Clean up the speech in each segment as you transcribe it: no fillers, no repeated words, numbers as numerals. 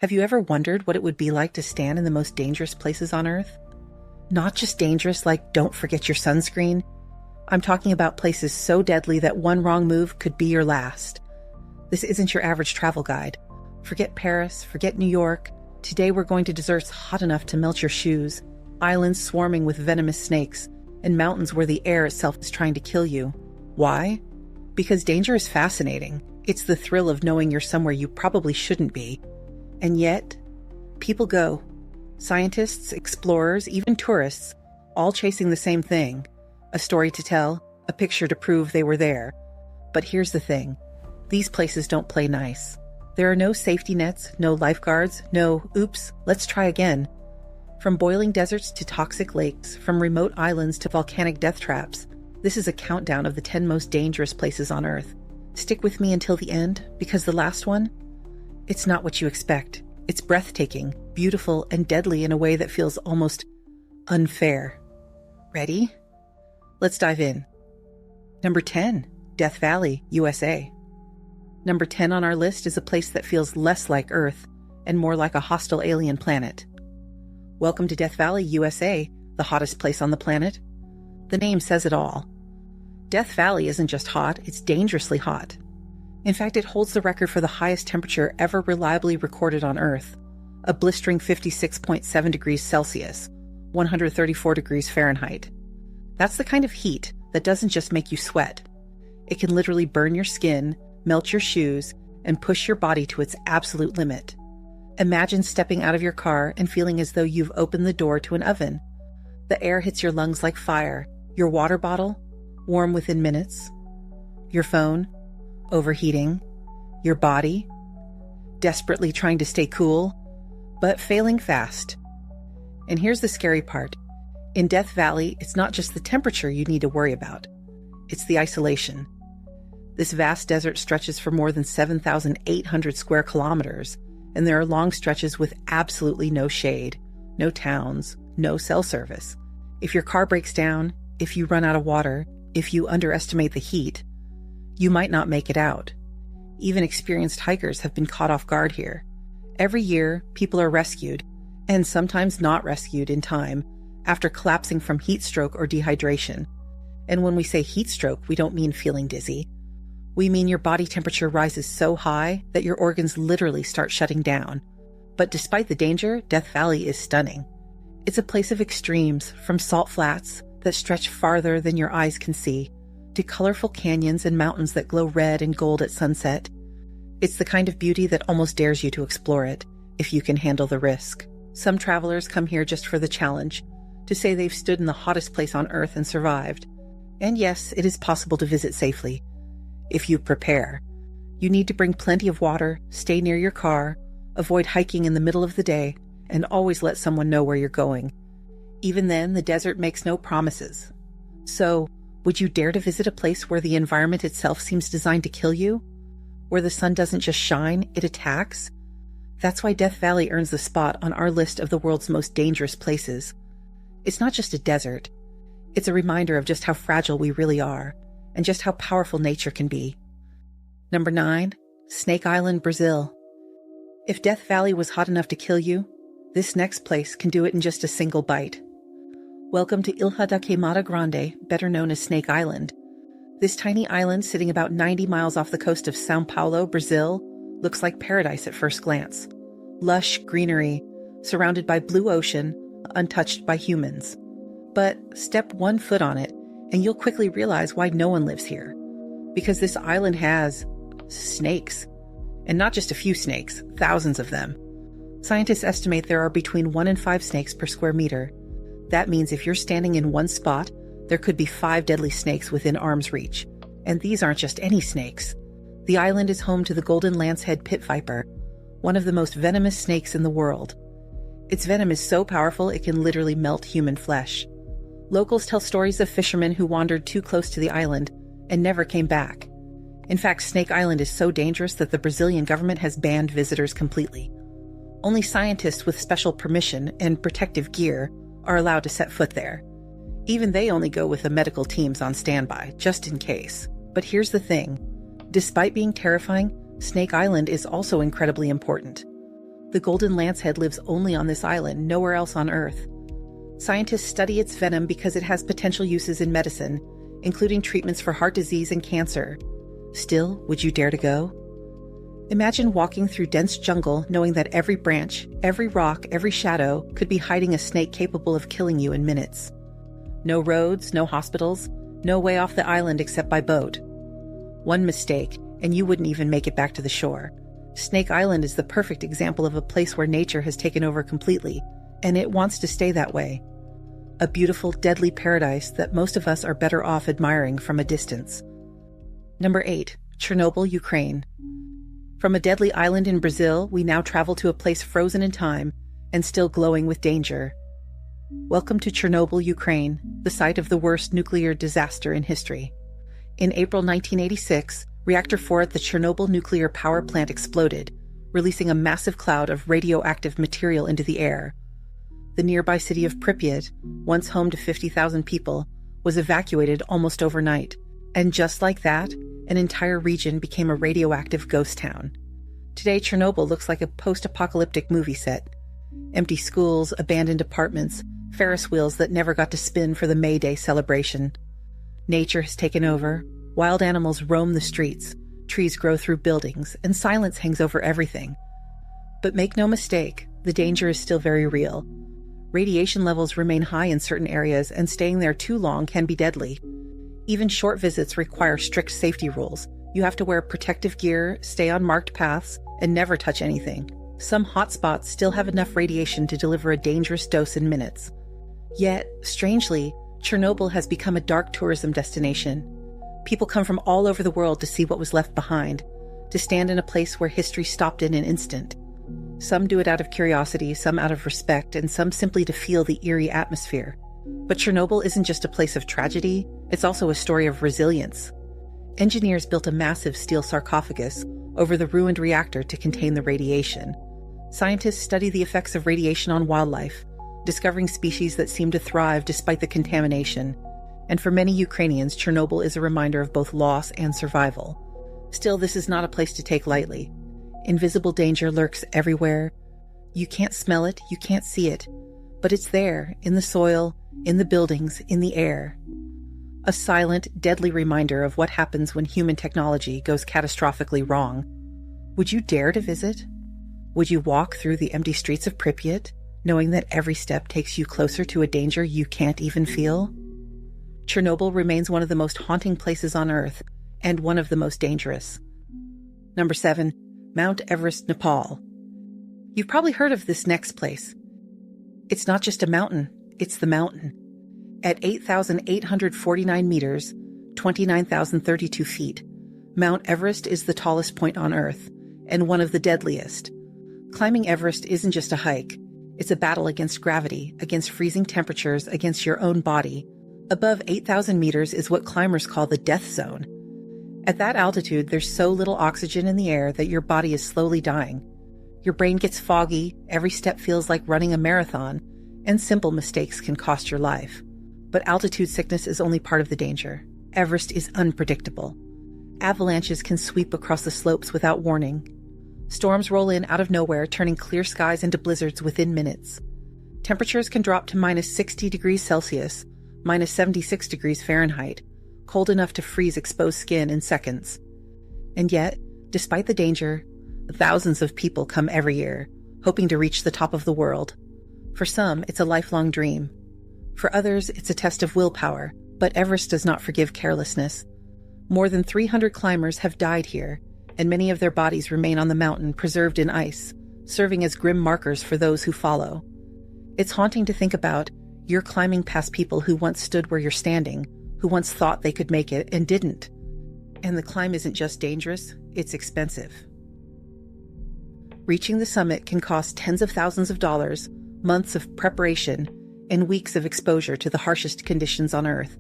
Have you ever wondered what it would be like to stand in the most dangerous places on Earth? Not just dangerous like don't forget your sunscreen. I'm talking about places so deadly that one wrong move could be your last. This isn't your average travel guide. Forget Paris, forget New York. Today we're going to deserts hot enough to melt your shoes, islands swarming with venomous snakes, and mountains where the air itself is trying to kill you. Why? Because danger is fascinating. It's the thrill of knowing you're somewhere you probably shouldn't be. And yet, people go. Scientists, explorers, even tourists, all chasing the same thing. A story to tell, a picture to prove they were there. But here's the thing. These places don't play nice. There are no safety nets, no lifeguards, no, oops, let's try again. From boiling deserts to toxic lakes, from remote islands to volcanic death traps, this is a countdown of the 10 most dangerous places on Earth. Stick with me until the end, because the last one, it's not what you expect. It's breathtaking, beautiful, and deadly in a way that feels almost unfair. Ready? Let's dive in. Number 10, Death Valley, USA. Number 10 on our list is a place that feels less like Earth and more like a hostile alien planet. Welcome to Death Valley, USA, the hottest place on the planet. The name says it all. Death Valley isn't just hot, it's dangerously hot. In fact, it holds the record for the highest temperature ever reliably recorded on Earth, a blistering 56.7 degrees Celsius, 134 degrees Fahrenheit. That's the kind of heat that doesn't just make you sweat. It can literally burn your skin, melt your shoes, and push your body to its absolute limit. Imagine stepping out of your car and feeling as though you've opened the door to an oven. The air hits your lungs like fire. Your water bottle, warm within minutes. Your phone, overheating. Your body, desperately trying to stay cool, but failing fast. And here's the scary part. In Death Valley, it's not just the temperature you need to worry about. It's the isolation. This vast desert stretches for more than 7,800 square kilometers, and there are long stretches with absolutely no shade, no towns, no cell service. If your car breaks down, if you run out of water, if you underestimate the heat, you might not make it out. Even experienced hikers have been caught off guard here. Every year, people are rescued, and sometimes not rescued in time, after collapsing from heat stroke or dehydration. And when we say heat stroke, we don't mean feeling dizzy. We mean your body temperature rises so high that your organs literally start shutting down. But despite the danger, Death Valley is stunning. It's a place of extremes, from salt flats that stretch farther than your eyes can see, to colorful canyons and mountains that glow red and gold at sunset. It's the kind of beauty that almost dares you to explore it, if you can handle the risk. Some travelers come here just for the challenge, to say they've stood in the hottest place on Earth and survived. And yes, it is possible to visit safely. If you prepare. You need to bring plenty of water, stay near your car, avoid hiking in the middle of the day, and always let someone know where you're going. Even then, the desert makes no promises. So, would you dare to visit a place where the environment itself seems designed to kill you? Where the sun doesn't just shine, it attacks? That's why Death Valley earns the spot on our list of the world's most dangerous places. It's not just a desert. It's a reminder of just how fragile we really are, and just how powerful nature can be. Number 9, Snake Island, Brazil. If Death Valley was hot enough to kill you, this next place can do it in just a single bite. Welcome to Ilha da Queimada Grande, better known as Snake Island. This tiny island, sitting about 90 miles off the coast of São Paulo, Brazil, looks like paradise at first glance. Lush greenery, surrounded by blue ocean, untouched by humans. But step one foot on it, and you'll quickly realize why no one lives here. Because this island has snakes. And not just a few snakes, thousands of them. Scientists estimate there are between 1 and 5 snakes per square meter. That means if you're standing in one spot, there could be 5 deadly snakes within arm's reach. And these aren't just any snakes. The island is home to the golden lancehead pit viper, one of the most venomous snakes in the world. Its venom is so powerful it can literally melt human flesh. Locals tell stories of fishermen who wandered too close to the island and never came back. In fact, Snake Island is so dangerous that the Brazilian government has banned visitors completely. Only scientists with special permission and protective gear are allowed to set foot there. Even they only go with the medical teams on standby, just in case. But here's the thing. Despite being terrifying, Snake Island is also incredibly important. The golden lancehead lives only on this island, nowhere else on Earth. Scientists study its venom because it has potential uses in medicine, including treatments for heart disease and cancer. Still, would you dare to go? Imagine walking through dense jungle knowing that every branch, every rock, every shadow could be hiding a snake capable of killing you in minutes. No roads, no hospitals, no way off the island except by boat. One mistake, and you wouldn't even make it back to the shore. Snake Island is the perfect example of a place where nature has taken over completely, and it wants to stay that way. A beautiful, deadly paradise that most of us are better off admiring from a distance. Number 8. Chernobyl, Ukraine. From a deadly island in Brazil, we now travel to a place frozen in time and still glowing with danger. Welcome to Chernobyl, Ukraine, the site of the worst nuclear disaster in history. In April 1986, Reactor 4 at the Chernobyl nuclear power plant exploded, releasing a massive cloud of radioactive material into the air. The nearby city of Pripyat, once home to 50,000 people, was evacuated almost overnight. And just like that, an entire region became a radioactive ghost town. Today, Chernobyl looks like a post-apocalyptic movie set. Empty schools, abandoned apartments, Ferris wheels that never got to spin for the May Day celebration. Nature has taken over. Wild animals roam the streets, trees grow through buildings, and silence hangs over everything. But make no mistake, the danger is still very real. Radiation levels remain high in certain areas, and staying there too long can be deadly. Even short visits require strict safety rules. You have to wear protective gear, stay on marked paths, and never touch anything. Some hotspots still have enough radiation to deliver a dangerous dose in minutes. Yet, strangely, Chernobyl has become a dark tourism destination. People come from all over the world to see what was left behind, to stand in a place where history stopped in an instant. Some do it out of curiosity, some out of respect, and some simply to feel the eerie atmosphere. But Chernobyl isn't just a place of tragedy, it's also a story of resilience. Engineers built a massive steel sarcophagus over the ruined reactor to contain the radiation. Scientists study the effects of radiation on wildlife, discovering species that seem to thrive despite the contamination. And for many Ukrainians, Chernobyl is a reminder of both loss and survival. Still, this is not a place to take lightly. Invisible danger lurks everywhere. You can't smell it, you can't see it, but it's there, in the soil, in the buildings, in the air. A silent, deadly reminder of what happens when human technology goes catastrophically wrong. Would you dare to visit? Would you walk through the empty streets of Pripyat, knowing that every step takes you closer to a danger you can't even feel? Chernobyl remains one of the most haunting places on Earth, and one of the most dangerous. Number 7. Mount Everest, Nepal. You've probably heard of this next place. It's not just a mountain, it's the mountain. At 8,849 meters, 29,032 feet, Mount Everest is the tallest point on Earth, and one of the deadliest. Climbing Everest isn't just a hike. It's a battle against gravity, against freezing temperatures, against your own body. Above 8,000 meters is what climbers call the death zone. At that altitude, there's so little oxygen in the air that your body is slowly dying. Your brain gets foggy, every step feels like running a marathon, and simple mistakes can cost your life. But altitude sickness is only part of the danger. Everest is unpredictable. Avalanches can sweep across the slopes without warning. Storms roll in out of nowhere, turning clear skies into blizzards within minutes. Temperatures can drop to minus 60 degrees Celsius, minus 76 degrees Fahrenheit, cold enough to freeze exposed skin in seconds. And yet, despite the danger, thousands of people come every year, hoping to reach the top of the world. For some, it's a lifelong dream. For others, it's a test of willpower, but Everest does not forgive carelessness. More than 300 climbers have died here, and many of their bodies remain on the mountain preserved in ice, serving as grim markers for those who follow. It's haunting to think about. You're climbing past people who once stood where you're standing, who once thought they could make it and didn't. And the climb isn't just dangerous, it's expensive. Reaching the summit can cost tens of thousands of dollars, months of preparation, and weeks of exposure to the harshest conditions on Earth.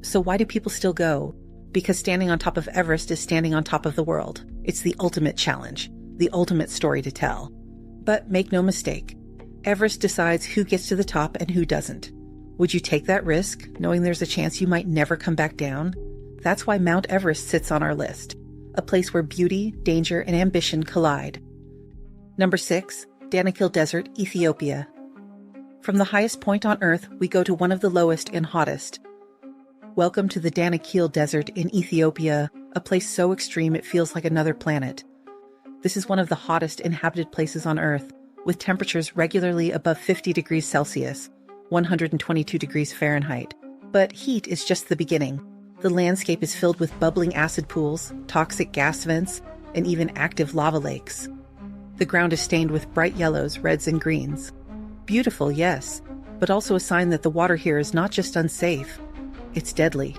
So why do people still go? Because standing on top of Everest is standing on top of the world. It's the ultimate challenge, the ultimate story to tell. But make no mistake, Everest decides who gets to the top and who doesn't. Would you take that risk, knowing there's a chance you might never come back down? That's why Mount Everest sits on our list, a place where beauty, danger, and ambition collide. Number 6. Danakil Desert, Ethiopia. From the highest point on Earth, we go to one of the lowest and hottest. Welcome to the Danakil Desert in Ethiopia, a place so extreme it feels like another planet. This is one of the hottest inhabited places on Earth, with temperatures regularly above 50 degrees Celsius, 122 degrees Fahrenheit. But heat is just the beginning. The landscape is filled with bubbling acid pools, toxic gas vents, and even active lava lakes. The ground is stained with bright yellows, reds, and greens. Beautiful, yes, but also a sign that the water here is not just unsafe, it's deadly.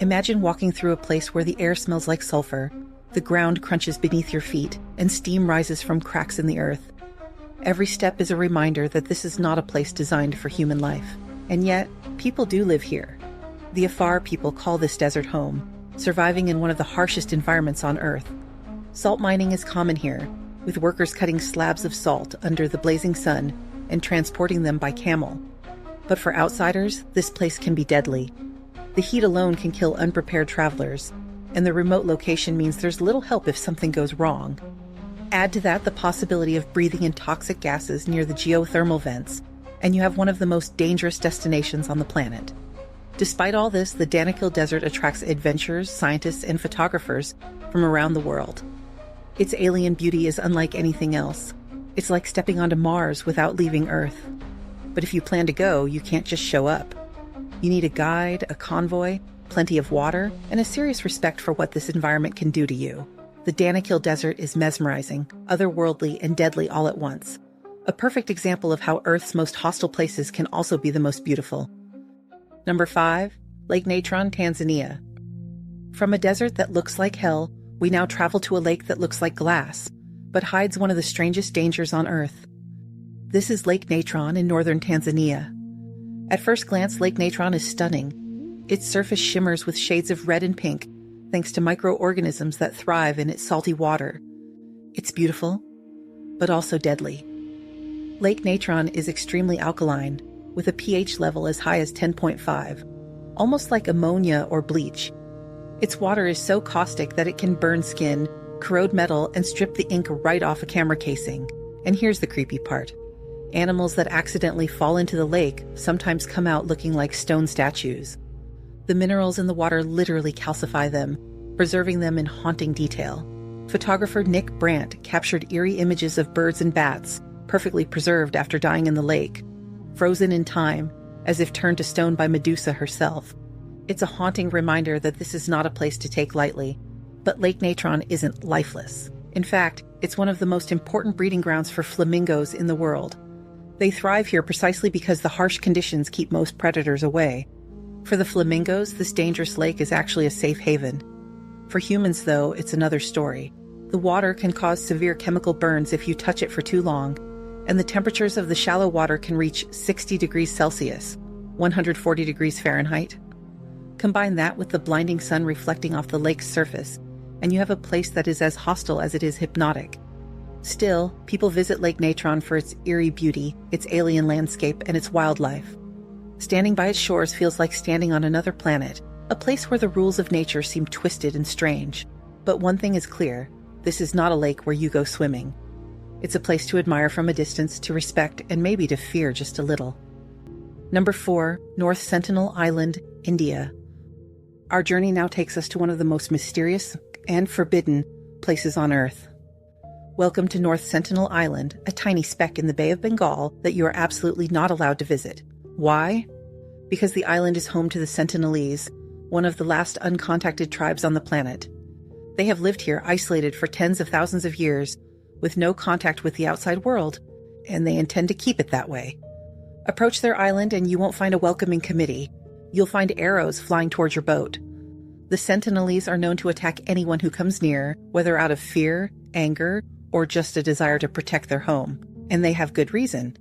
Imagine walking through a place where the air smells like sulfur, the ground crunches beneath your feet, and steam rises from cracks in the earth. Every step is a reminder that this is not a place designed for human life. And yet, people do live here. The Afar people call this desert home, surviving in one of the harshest environments on Earth. Salt mining is common here, with workers cutting slabs of salt under the blazing sun and transporting them by camel. But for outsiders, this place can be deadly. The heat alone can kill unprepared travelers, and the remote location means there's little help if something goes wrong. Add to that the possibility of breathing in toxic gases near the geothermal vents, and you have one of the most dangerous destinations on the planet. Despite all this, the Danakil Desert attracts adventurers, scientists, and photographers from around the world. Its alien beauty is unlike anything else. It's like stepping onto Mars without leaving Earth. But if you plan to go, you can't just show up. You need a guide, a convoy, plenty of water, and a serious respect for what this environment can do to you. The Danakil Desert is mesmerizing, otherworldly, and deadly all at once. A perfect example of how Earth's most hostile places can also be the most beautiful. Number 5. Lake Natron, Tanzania. From a desert that looks like hell, we now travel to a lake that looks like glass, but hides one of the strangest dangers on Earth. This is Lake Natron in northern Tanzania. At first glance, Lake Natron is stunning. Its surface shimmers with shades of red and pink, thanks to microorganisms that thrive in its salty water. It's beautiful, but also deadly. Lake Natron is extremely alkaline, with a pH level as high as 10.5, almost like ammonia or bleach. Its water is so caustic that it can burn skin, corrode metal, and strip the ink right off a camera casing. And here's the creepy part. Animals that accidentally fall into the lake sometimes come out looking like stone statues. The minerals in the water literally calcify them, preserving them in haunting detail. Photographer Nick Brandt captured eerie images of birds and bats, perfectly preserved after dying in the lake, frozen in time, as if turned to stone by Medusa herself. It's a haunting reminder that this is not a place to take lightly. But Lake Natron isn't lifeless. In fact, it's one of the most important breeding grounds for flamingos in the world. They thrive here precisely because the harsh conditions keep most predators away. For the flamingos, this dangerous lake is actually a safe haven. For humans, though, it's another story. The water can cause severe chemical burns if you touch it for too long, and the temperatures of the shallow water can reach 60 degrees Celsius, 140 degrees Fahrenheit. Combine that with the blinding sun reflecting off the lake's surface, and you have a place that is as hostile as it is hypnotic. Still, people visit Lake Natron for its eerie beauty, its alien landscape, and its wildlife. Standing by its shores feels like standing on another planet, a place where the rules of nature seem twisted and strange. But one thing is clear, this is not a lake where you go swimming. It's a place to admire from a distance, to respect, and maybe to fear just a little. Number 4, North Sentinel Island, India. Our journey now takes us to one of the most mysterious and forbidden places on Earth. Welcome to North Sentinel Island, a tiny speck in the Bay of Bengal that you are absolutely not allowed to visit. Why? Because the island is home to the Sentinelese, one of the last uncontacted tribes on the planet. They have lived here isolated for tens of thousands of years, with no contact with the outside world, and they intend to keep it that way. Approach their island and you won't find a welcoming committee. You'll find arrows flying towards your boat. The Sentinelese are known to attack anyone who comes near, whether out of fear, anger, or just a desire to protect their home. And they have good reason.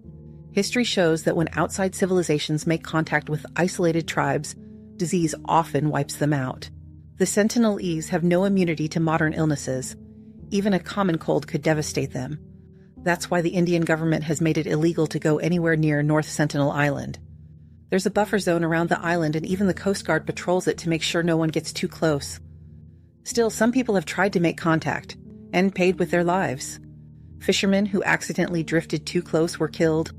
History shows that when outside civilizations make contact with isolated tribes, disease often wipes them out. The Sentinelese have no immunity to modern illnesses. Even a common cold could devastate them. That's why the Indian government has made it illegal to go anywhere near North Sentinel Island. There's a buffer zone around the island, and even the Coast Guard patrols it to make sure no one gets too close. Still, some people have tried to make contact, and paid with their lives. Fishermen who accidentally drifted too close were killed.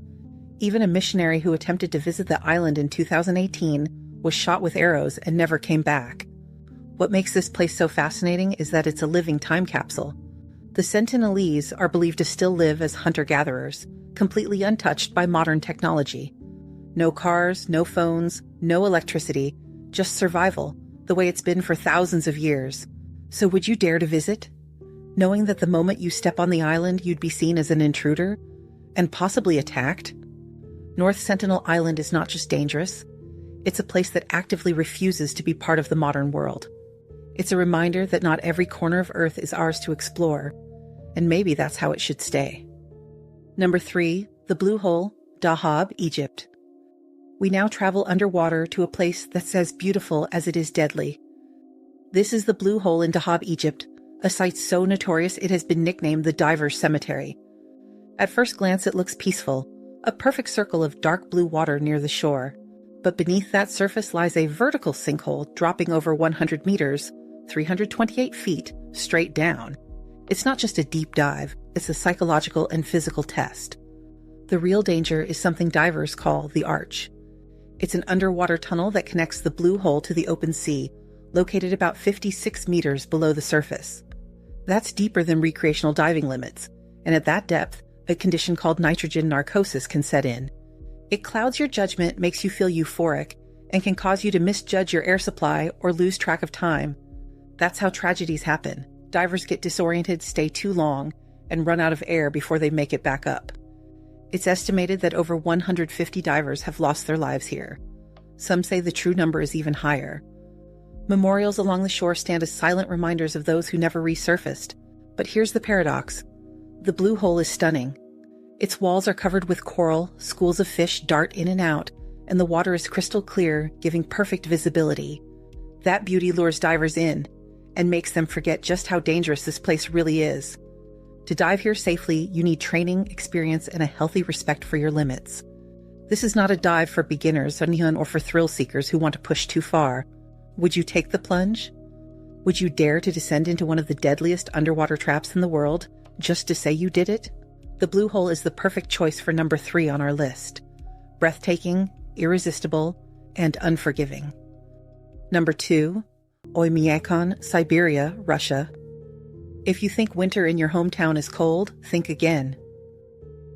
Even a missionary who attempted to visit the island in 2018 was shot with arrows and never came back. What makes this place so fascinating is that it's a living time capsule. The Sentinelese are believed to still live as hunter-gatherers, completely untouched by modern technology. No cars, no phones, no electricity, just survival, the way it's been for thousands of years. So would you dare to visit? Knowing that the moment you step on the island, you'd be seen as an intruder and possibly attacked? North Sentinel Island is not just dangerous. It's a place that actively refuses to be part of the modern world. It's a reminder that not every corner of Earth is ours to explore, and maybe that's how it should stay. Number 3, the Blue Hole, Dahab, Egypt. We now travel underwater to a place that's as beautiful as it is deadly. This is the Blue Hole in Dahab, Egypt, a site so notorious it has been nicknamed the Divers' Cemetery. At first glance, it looks peaceful, a perfect circle of dark blue water near the shore. But beneath that surface lies a vertical sinkhole dropping over 100 meters, 328 feet, straight down. It's not just a deep dive, it's a psychological and physical test. The real danger is something divers call the Arch. It's an underwater tunnel that connects the Blue Hole to the open sea, located about 56 meters below the surface. That's deeper than recreational diving limits, and at that depth, a condition called nitrogen narcosis can set in. It clouds your judgment, makes you feel euphoric, and can cause you to misjudge your air supply or lose track of time. That's how tragedies happen. Divers get disoriented, stay too long, and run out of air before they make it back up. It's estimated that over 150 divers have lost their lives here. Some say the true number is even higher. Memorials along the shore stand as silent reminders of those who never resurfaced. But here's the paradox. The Blue Hole is stunning. Its walls are covered with coral, schools of fish dart in and out, and the water is crystal clear, giving perfect visibility. That beauty lures divers in and makes them forget just how dangerous this place really is. To dive here safely, you need training, experience, and a healthy respect for your limits. This is not a dive for beginners or for thrill seekers who want to push too far. Would you take the plunge? Would you dare to descend into one of the deadliest underwater traps in the world, just to say you did it? The Blue Hole is the perfect choice for number 3 on our list. Breathtaking, irresistible, and unforgiving. Number 2, Oymyakon, Siberia, Russia. If you think winter in your hometown is cold, think again.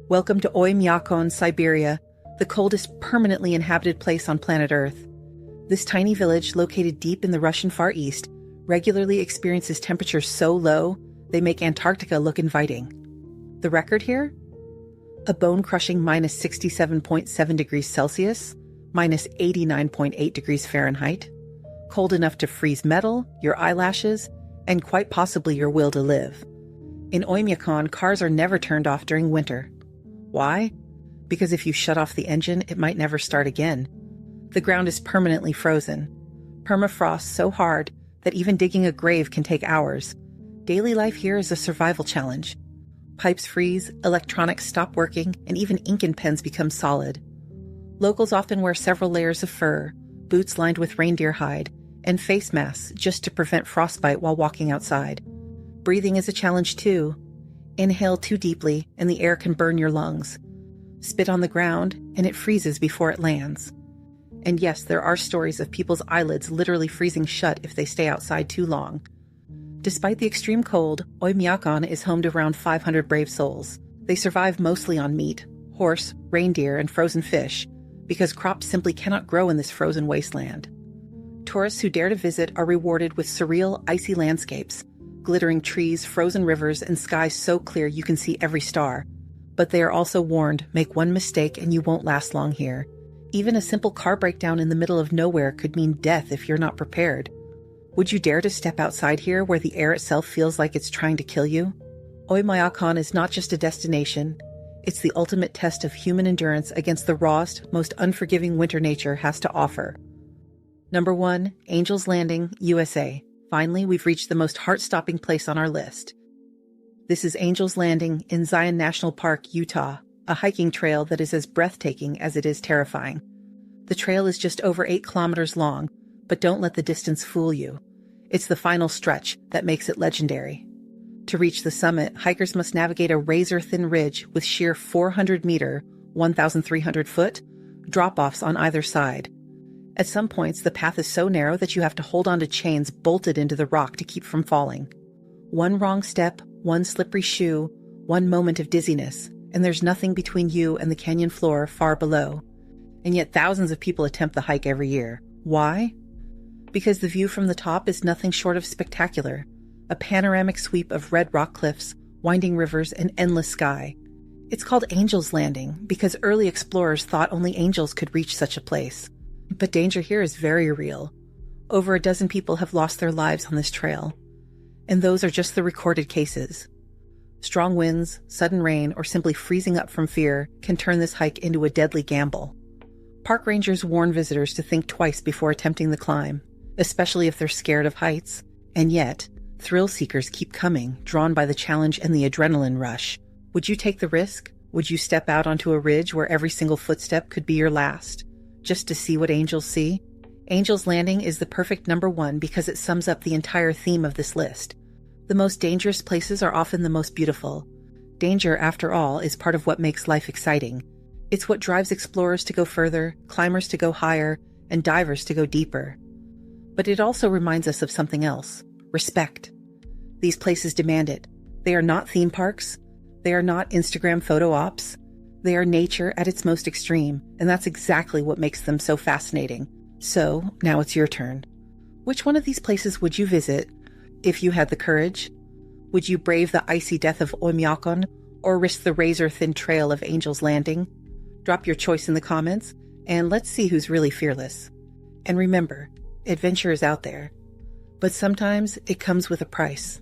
Welcome to Oymyakon, Siberia, the coldest permanently inhabited place on planet Earth. This tiny village, located deep in the Russian Far East, regularly experiences temperatures so low they make Antarctica look inviting. The record here? A bone-crushing minus 67.7 degrees Celsius, minus 89.8 degrees Fahrenheit. Cold enough to freeze metal, your eyelashes, and quite possibly your will to live. In Oymyakon, cars are never turned off during winter. Why? Because if you shut off the engine, it might never start again. The ground is permanently frozen. Permafrost so hard that even digging a grave can take hours. Daily life here is a survival challenge. Pipes freeze, electronics stop working, and even ink and pens become solid. Locals often wear several layers of fur, boots lined with reindeer hide, and face masks just to prevent frostbite while walking outside. Breathing is a challenge too. Inhale too deeply, and the air can burn your lungs. Spit on the ground, and it freezes before it lands. And yes, there are stories of people's eyelids literally freezing shut if they stay outside too long. Despite the extreme cold, Oymyakon is home to around 500 brave souls. They survive mostly on meat, horse, reindeer, and frozen fish, because crops simply cannot grow in this frozen wasteland. Tourists who dare to visit are rewarded with surreal, icy landscapes, glittering trees, frozen rivers, and skies so clear you can see every star. But they are also warned, make one mistake and you won't last long here. Even a simple car breakdown in the middle of nowhere could mean death if you're not prepared. Would you dare to step outside here where the air itself feels like it's trying to kill you? Oymyakon is not just a destination, it's the ultimate test of human endurance against the rawest, most unforgiving winter nature has to offer. Number 1, Angel's Landing, USA. Finally, we've reached the most heart-stopping place on our list. This is Angel's Landing in Zion National Park, Utah, a hiking trail that is as breathtaking as it is terrifying. The trail is just over 8 kilometers long, but don't let the distance fool you. It's the final stretch that makes it legendary. To reach the summit, hikers must navigate a razor-thin ridge with sheer 400-meter, 1,300-foot, drop-offs on either side. At some points, the path is so narrow that you have to hold onto chains bolted into the rock to keep from falling. One wrong step, one slippery shoe, one moment of dizziness, and there's nothing between you and the canyon floor far below. And yet thousands of people attempt the hike every year. Why? Because the view from the top is nothing short of spectacular. A panoramic sweep of red rock cliffs, winding rivers, and endless sky. It's called Angel's Landing because early explorers thought only angels could reach such a place. But danger here is very real. Over a dozen people have lost their lives on this trail. And those are just the recorded cases. Strong winds, sudden rain, or simply freezing up from fear can turn this hike into a deadly gamble. Park rangers warn visitors to think twice before attempting the climb, especially if they're scared of heights. And yet, thrill seekers keep coming, drawn by the challenge and the adrenaline rush. Would you take the risk? Would you step out onto a ridge where every single footstep could be your last, just to see what angels see? Angel's Landing is the perfect number one because it sums up the entire theme of this list. The most dangerous places are often the most beautiful. Danger, after all, is part of what makes life exciting. It's what drives explorers to go further, climbers to go higher, and divers to go deeper. But it also reminds us of something else: respect. These places demand it. They are not theme parks. They are not Instagram photo ops. They are nature at its most extreme, and that's exactly what makes them so fascinating. So, now it's your turn. Which one of these places would you visit if you had the courage? Would you brave the icy death of Oymyakon or risk the razor-thin trail of Angel's Landing? Drop your choice in the comments, and let's see who's really fearless. And remember, adventure is out there, but sometimes it comes with a price.